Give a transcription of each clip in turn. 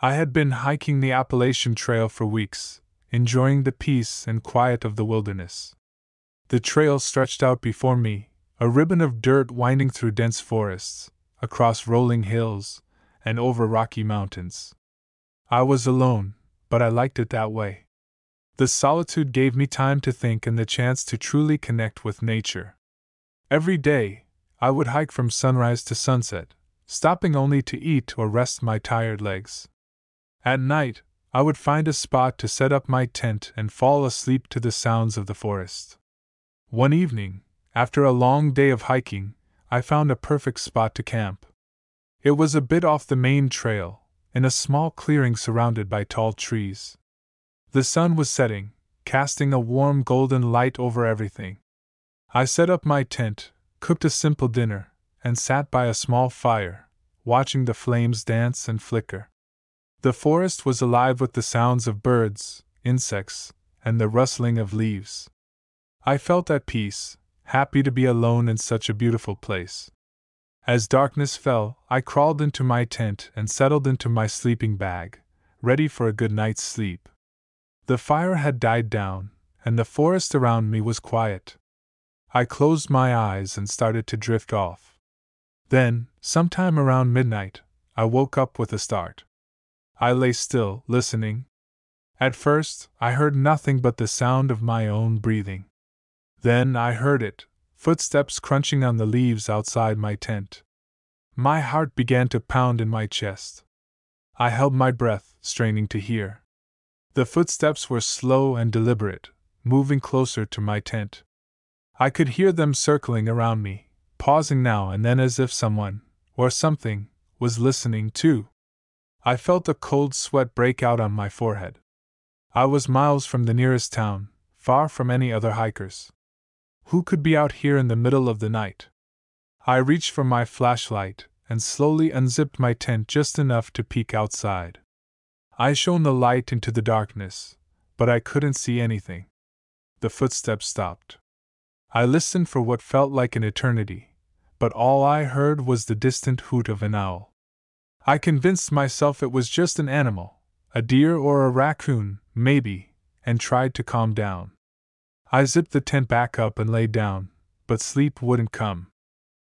I had been hiking the Appalachian Trail for weeks, enjoying the peace and quiet of the wilderness. The trail stretched out before me, a ribbon of dirt winding through dense forests, across rolling hills, and over rocky mountains. I was alone, but I liked it that way. The solitude gave me time to think and the chance to truly connect with nature. Every day, I would hike from sunrise to sunset, stopping only to eat or rest my tired legs. At night, I would find a spot to set up my tent and fall asleep to the sounds of the forest. One evening, after a long day of hiking, I found a perfect spot to camp. It was a bit off the main trail, in a small clearing surrounded by tall trees. The sun was setting, casting a warm golden light over everything. I set up my tent, cooked a simple dinner, and sat by a small fire, watching the flames dance and flicker. The forest was alive with the sounds of birds, insects, and the rustling of leaves. I felt at peace, happy to be alone in such a beautiful place. As darkness fell, I crawled into my tent and settled into my sleeping bag, ready for a good night's sleep. The fire had died down, and the forest around me was quiet. I closed my eyes and started to drift off. Then, sometime around midnight, I woke up with a start. I lay still, listening. At first, I heard nothing but the sound of my own breathing. Then I heard it, footsteps crunching on the leaves outside my tent. My heart began to pound in my chest. I held my breath, straining to hear. The footsteps were slow and deliberate, moving closer to my tent. I could hear them circling around me, pausing now and then as if someone, or something, was listening too. I felt a cold sweat break out on my forehead. I was miles from the nearest town, far from any other hikers. Who could be out here in the middle of the night? I reached for my flashlight and slowly unzipped my tent just enough to peek outside. I shone the light into the darkness, but I couldn't see anything. The footsteps stopped. I listened for what felt like an eternity, but all I heard was the distant hoot of an owl. I convinced myself it was just an animal, a deer or a raccoon, maybe, and tried to calm down. I zipped the tent back up and lay down, but sleep wouldn't come.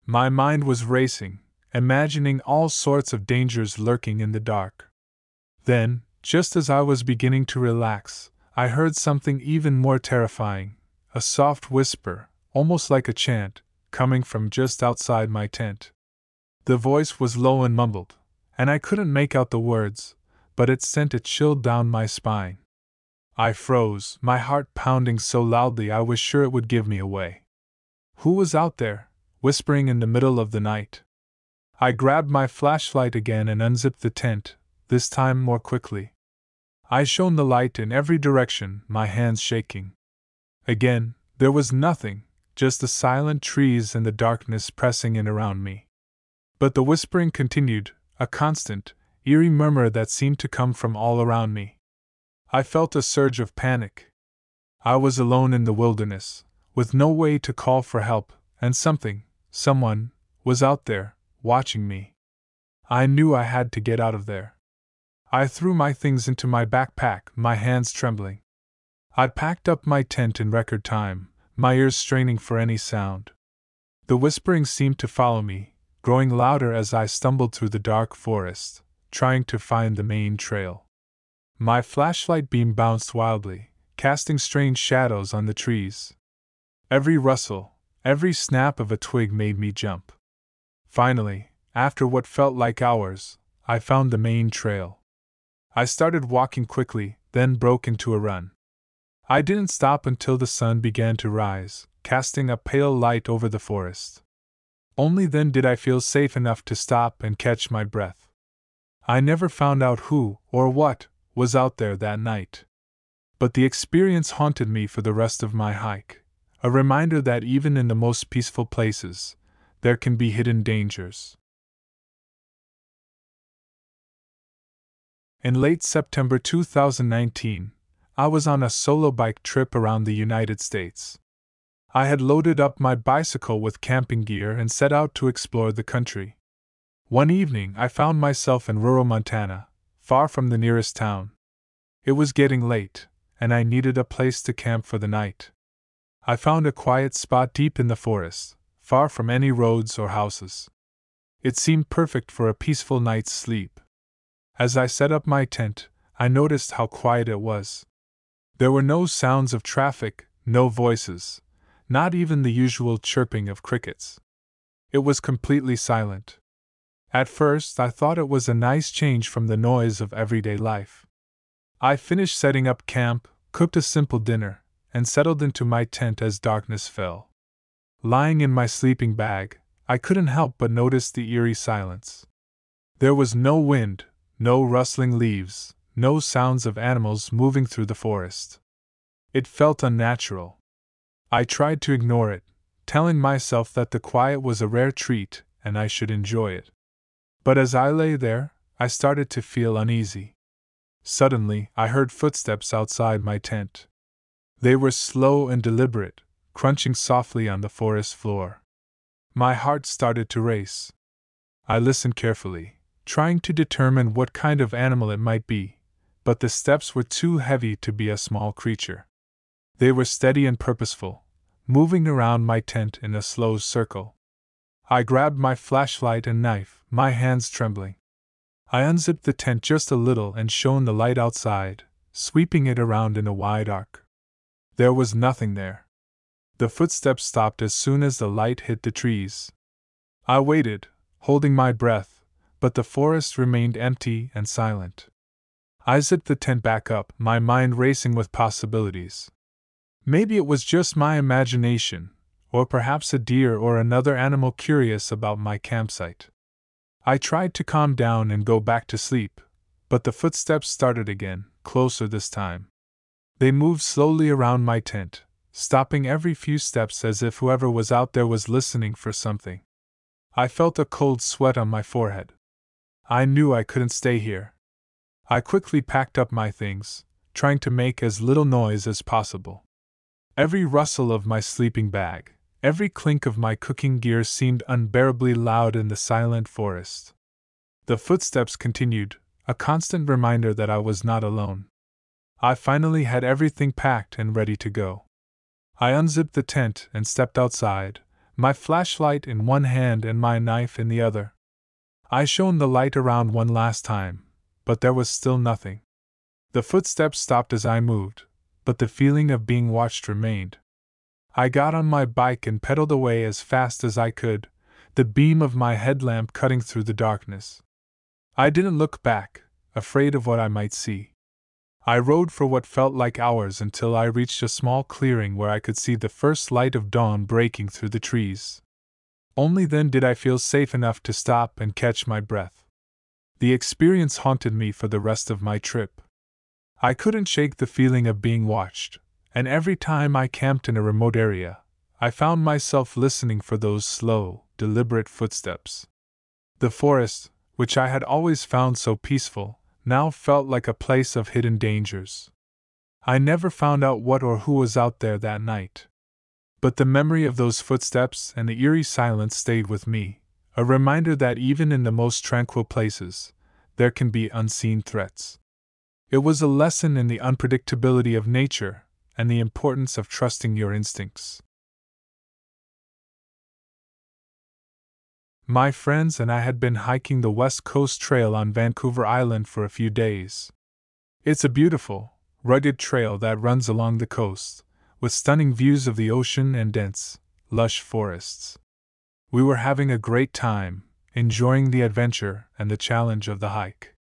My mind was racing, imagining all sorts of dangers lurking in the dark. Then, just as I was beginning to relax, I heard something even more terrifying, a soft whisper, almost like a chant, coming from just outside my tent. The voice was low and mumbled, and I couldn't make out the words, but it sent a chill down my spine. I froze, my heart pounding so loudly I was sure it would give me away. Who was out there, whispering in the middle of the night? I grabbed my flashlight again and unzipped the tent, this time more quickly. I shone the light in every direction, my hands shaking. Again, there was nothing, just the silent trees and the darkness pressing in around me. But the whispering continued, a constant, eerie murmur that seemed to come from all around me. I felt a surge of panic. I was alone in the wilderness, with no way to call for help, and someone, was out there, watching me. I knew I had to get out of there. I threw my things into my backpack, my hands trembling. I packed up my tent in record time, my ears straining for any sound. The whispering seemed to follow me, growing louder as I stumbled through the dark forest, trying to find the main trail. My flashlight beam bounced wildly, casting strange shadows on the trees. Every rustle, every snap of a twig made me jump. Finally, after what felt like hours, I found the main trail. I started walking quickly, then broke into a run. I didn't stop until the sun began to rise, casting a pale light over the forest. Only then did I feel safe enough to stop and catch my breath. I never found out who, or what, was out there that night. But the experience haunted me for the rest of my hike, a reminder that even in the most peaceful places, there can be hidden dangers. In late September 2019, I was on a solo bike trip around the United States. I had loaded up my bicycle with camping gear and set out to explore the country. One evening I found myself in rural Montana, far from the nearest town. It was getting late, and I needed a place to camp for the night. I found a quiet spot deep in the forest, far from any roads or houses. It seemed perfect for a peaceful night's sleep. As I set up my tent, I noticed how quiet it was. There were no sounds of traffic, no voices, not even the usual chirping of crickets. It was completely silent. At first, I thought it was a nice change from the noise of everyday life. I finished setting up camp, cooked a simple dinner, and settled into my tent as darkness fell. Lying in my sleeping bag, I couldn't help but notice the eerie silence. There was no wind, no rustling leaves, no sounds of animals moving through the forest. It felt unnatural. I tried to ignore it, telling myself that the quiet was a rare treat and I should enjoy it. But as I lay there, I started to feel uneasy. Suddenly, I heard footsteps outside my tent. They were slow and deliberate, crunching softly on the forest floor. My heart started to race. I listened carefully, trying to determine what kind of animal it might be, but the steps were too heavy to be a small creature. They were steady and purposeful, moving around my tent in a slow circle. I grabbed my flashlight and knife, my hands trembling. I unzipped the tent just a little and shone the light outside, sweeping it around in a wide arc. There was nothing there. The footsteps stopped as soon as the light hit the trees. I waited, holding my breath, but the forest remained empty and silent. I zipped the tent back up, my mind racing with possibilities. Maybe it was just my imagination, or perhaps a deer or another animal curious about my campsite. I tried to calm down and go back to sleep, but the footsteps started again, closer this time. They moved slowly around my tent, stopping every few steps as if whoever was out there was listening for something. I felt a cold sweat on my forehead. I knew I couldn't stay here. I quickly packed up my things, trying to make as little noise as possible. Every rustle of my sleeping bag, every clink of my cooking gear seemed unbearably loud in the silent forest. The footsteps continued, a constant reminder that I was not alone. I finally had everything packed and ready to go. I unzipped the tent and stepped outside, my flashlight in one hand and my knife in the other. I shone the light around one last time, but there was still nothing. The footsteps stopped as I moved, but the feeling of being watched remained. I got on my bike and pedaled away as fast as I could, the beam of my headlamp cutting through the darkness. I didn't look back, afraid of what I might see. I rode for what felt like hours until I reached a small clearing where I could see the first light of dawn breaking through the trees. Only then did I feel safe enough to stop and catch my breath. The experience haunted me for the rest of my trip. I couldn't shake the feeling of being watched, and every time I camped in a remote area, I found myself listening for those slow, deliberate footsteps. The forest, which I had always found so peaceful, now felt like a place of hidden dangers. I never found out what or who was out there that night. But the memory of those footsteps and the eerie silence stayed with me, a reminder that even in the most tranquil places, there can be unseen threats. It was a lesson in the unpredictability of nature and the importance of trusting your instincts. My friends and I had been hiking the West Coast Trail on Vancouver Island for a few days. It's a beautiful, rugged trail that runs along the coast, with stunning views of the ocean and dense, lush forests. We were having a great time, enjoying the adventure and the challenge of the hike.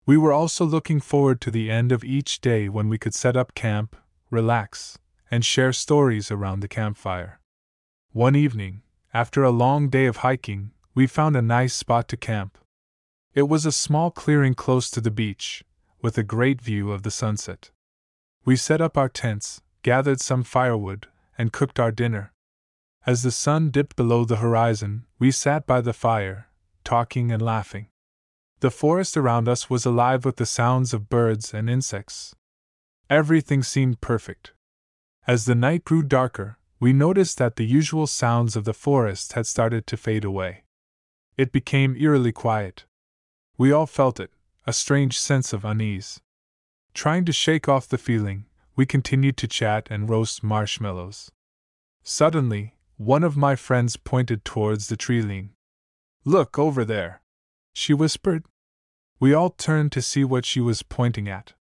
We were also looking forward to the end of each day when we could set up camp, relax, and share stories around the campfire. One evening, after a long day of hiking, we found a nice spot to camp. It was a small clearing close to the beach, with a great view of the sunset. We set up our tents, gathered some firewood, and cooked our dinner. As the sun dipped below the horizon, we sat by the fire, talking and laughing. The forest around us was alive with the sounds of birds and insects. Everything seemed perfect. As the night grew darker, we noticed that the usual sounds of the forest had started to fade away. It became eerily quiet. We all felt it, a strange sense of unease. Trying to shake off the feeling, we continued to chat and roast marshmallows. Suddenly, one of my friends pointed towards the tree-line. "Look over there," she whispered. We all turned to see what she was pointing at.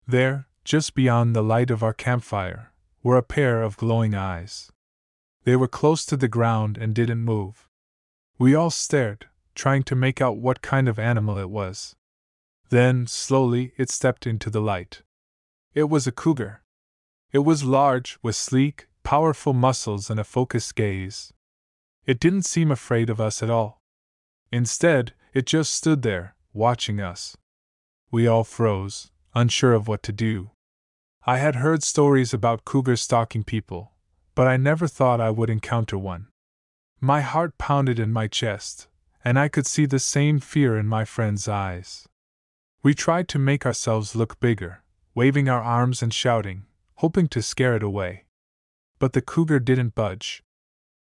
There, just beyond the light of our campfire, were a pair of glowing eyes. They were close to the ground and didn't move. We all stared, trying to make out what kind of animal it was. Then, slowly, it stepped into the light. It was a cougar. It was large, with sleek, powerful muscles and a focused gaze. It didn't seem afraid of us at all. Instead, it just stood there, watching us. We all froze, unsure of what to do. I had heard stories about cougars stalking people, but I never thought I would encounter one. My heart pounded in my chest, and I could see the same fear in my friend's eyes. We tried to make ourselves look bigger, waving our arms and shouting, hoping to scare it away. But the cougar didn't budge.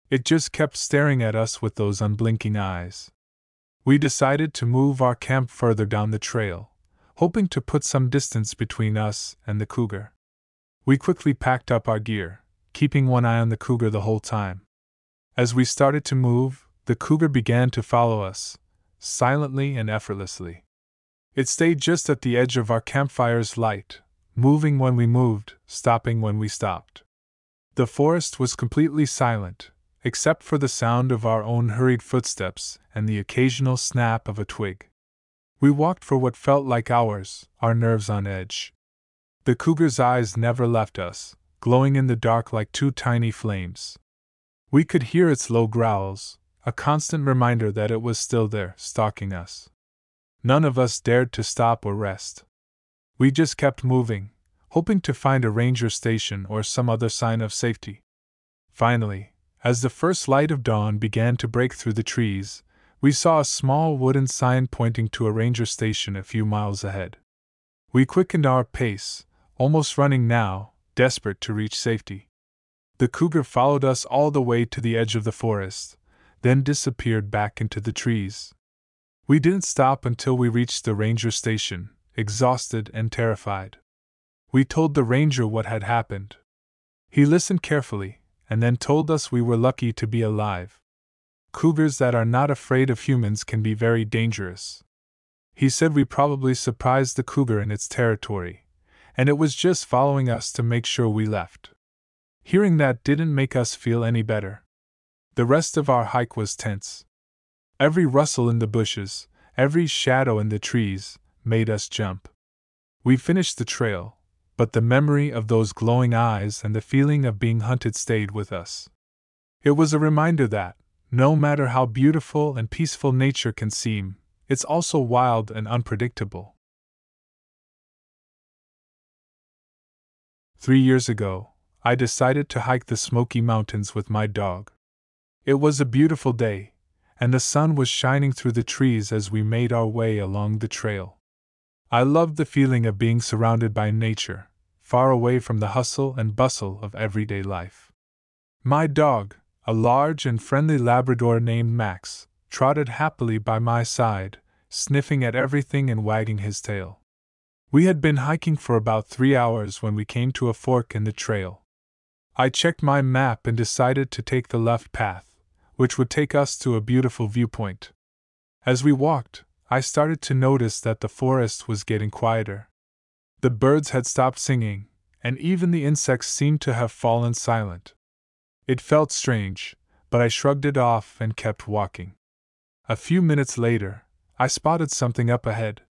It just kept staring at us with those unblinking eyes. We decided to move our camp further down the trail, hoping to put some distance between us and the cougar. We quickly packed up our gear, keeping one eye on the cougar the whole time. As we started to move, the cougar began to follow us, silently and effortlessly. It stayed just at the edge of our campfire's light, moving when we moved, stopping when we stopped. The forest was completely silent, except for the sound of our own hurried footsteps and the occasional snap of a twig. We walked for what felt like hours, our nerves on edge. The cougar's eyes never left us, glowing in the dark like two tiny flames. We could hear its low growls, a constant reminder that it was still there, stalking us. None of us dared to stop or rest. We just kept moving, hoping to find a ranger station or some other sign of safety. Finally, as the first light of dawn began to break through the trees, we saw a small wooden sign pointing to a ranger station a few miles ahead. We quickened our pace, almost running now, desperate to reach safety. The cougar followed us all the way to the edge of the forest, then disappeared back into the trees. We didn't stop until we reached the ranger station, exhausted and terrified. We told the ranger what had happened. He listened carefully, and then told us we were lucky to be alive. Cougars that are not afraid of humans can be very dangerous. He said we probably surprised the cougar in its territory, and it was just following us to make sure we left. Hearing that didn't make us feel any better. The rest of our hike was tense. Every rustle in the bushes, every shadow in the trees, made us jump. We finished the trail, but the memory of those glowing eyes and the feeling of being hunted stayed with us. It was a reminder that, no matter how beautiful and peaceful nature can seem, it's also wild and unpredictable. 3 years ago, I decided to hike the Smoky Mountains with my dog. It was a beautiful day, and the sun was shining through the trees as we made our way along the trail. I loved the feeling of being surrounded by nature, far away from the hustle and bustle of everyday life. My dog, a large and friendly Labrador named Max, trotted happily by my side, sniffing at everything and wagging his tail. We had been hiking for about 3 hours when we came to a fork in the trail. I checked my map and decided to take the left path, which would take us to a beautiful viewpoint. As we walked, I started to notice that the forest was getting quieter. The birds had stopped singing, and even the insects seemed to have fallen silent. It felt strange, but I shrugged it off and kept walking. A few minutes later, I spotted something up ahead.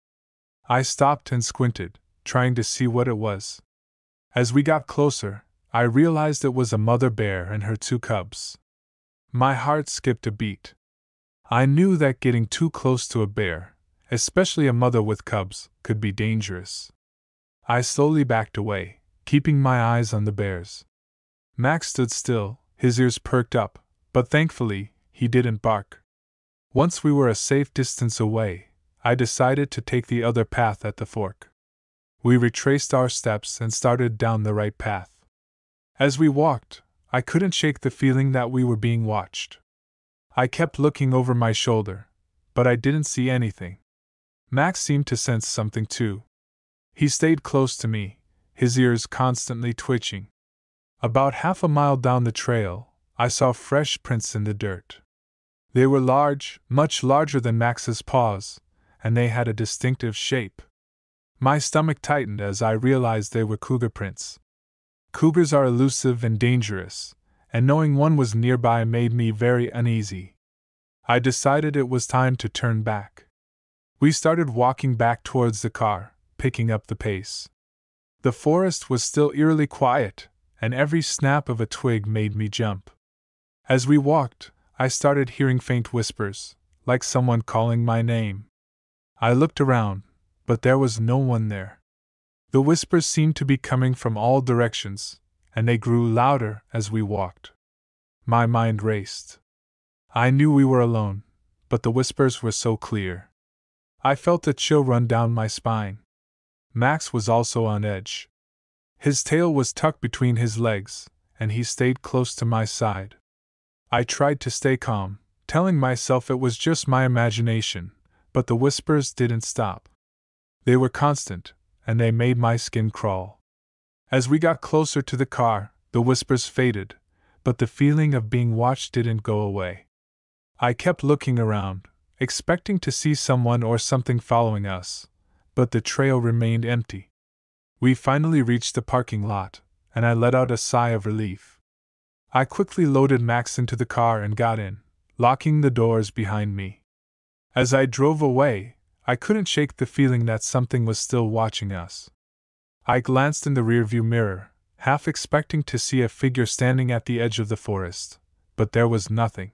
I stopped and squinted, trying to see what it was. As we got closer, I realized it was a mother bear and her 2 cubs. My heart skipped a beat. I knew that getting too close to a bear, especially a mother with cubs, could be dangerous. I slowly backed away, keeping my eyes on the bears. Max stood still, his ears perked up, but thankfully, he didn't bark. Once we were a safe distance away, I decided to take the other path at the fork. We retraced our steps and started down the right path. As we walked, I couldn't shake the feeling that we were being watched. I kept looking over my shoulder, but I didn't see anything. Max seemed to sense something too. He stayed close to me, his ears constantly twitching. About half a mile down the trail, I saw fresh prints in the dirt. They were large, much larger than Max's paws, and they had a distinctive shape. My stomach tightened as I realized they were cougar prints. Cougars are elusive and dangerous, and knowing one was nearby made me very uneasy. I decided it was time to turn back. We started walking back towards the car, picking up the pace. The forest was still eerily quiet, and every snap of a twig made me jump. As we walked, I started hearing faint whispers, like someone calling my name. I looked around, but there was no one there. The whispers seemed to be coming from all directions, and they grew louder as we walked. My mind raced. I knew we were alone, but the whispers were so clear. I felt a chill run down my spine. Max was also on edge. His tail was tucked between his legs, and he stayed close to my side. I tried to stay calm, telling myself it was just my imagination, but the whispers didn't stop. They were constant, and they made my skin crawl. As we got closer to the car, the whispers faded, but the feeling of being watched didn't go away. I kept looking around, expecting to see someone or something following us, but the trail remained empty. We finally reached the parking lot, and I let out a sigh of relief. I quickly loaded Max into the car and got in, locking the doors behind me. As I drove away, I couldn't shake the feeling that something was still watching us. I glanced in the rearview mirror, half expecting to see a figure standing at the edge of the forest, but there was nothing.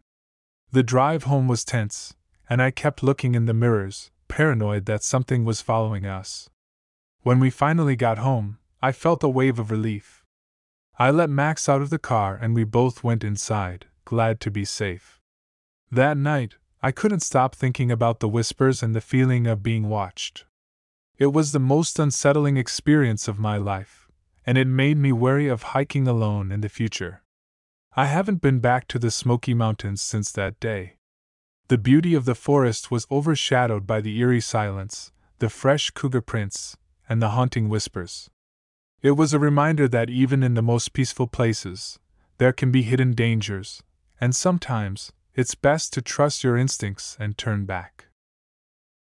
The drive home was tense, and I kept looking in the mirrors, paranoid that something was following us. When we finally got home, I felt a wave of relief. I let Max out of the car and we both went inside, glad to be safe. That night, I couldn't stop thinking about the whispers and the feeling of being watched. It was the most unsettling experience of my life, and it made me wary of hiking alone in the future. I haven't been back to the Smoky Mountains since that day. The beauty of the forest was overshadowed by the eerie silence, the fresh cougar prints, and the haunting whispers. It was a reminder that even in the most peaceful places, there can be hidden dangers, and sometimes, it's best to trust your instincts and turn back.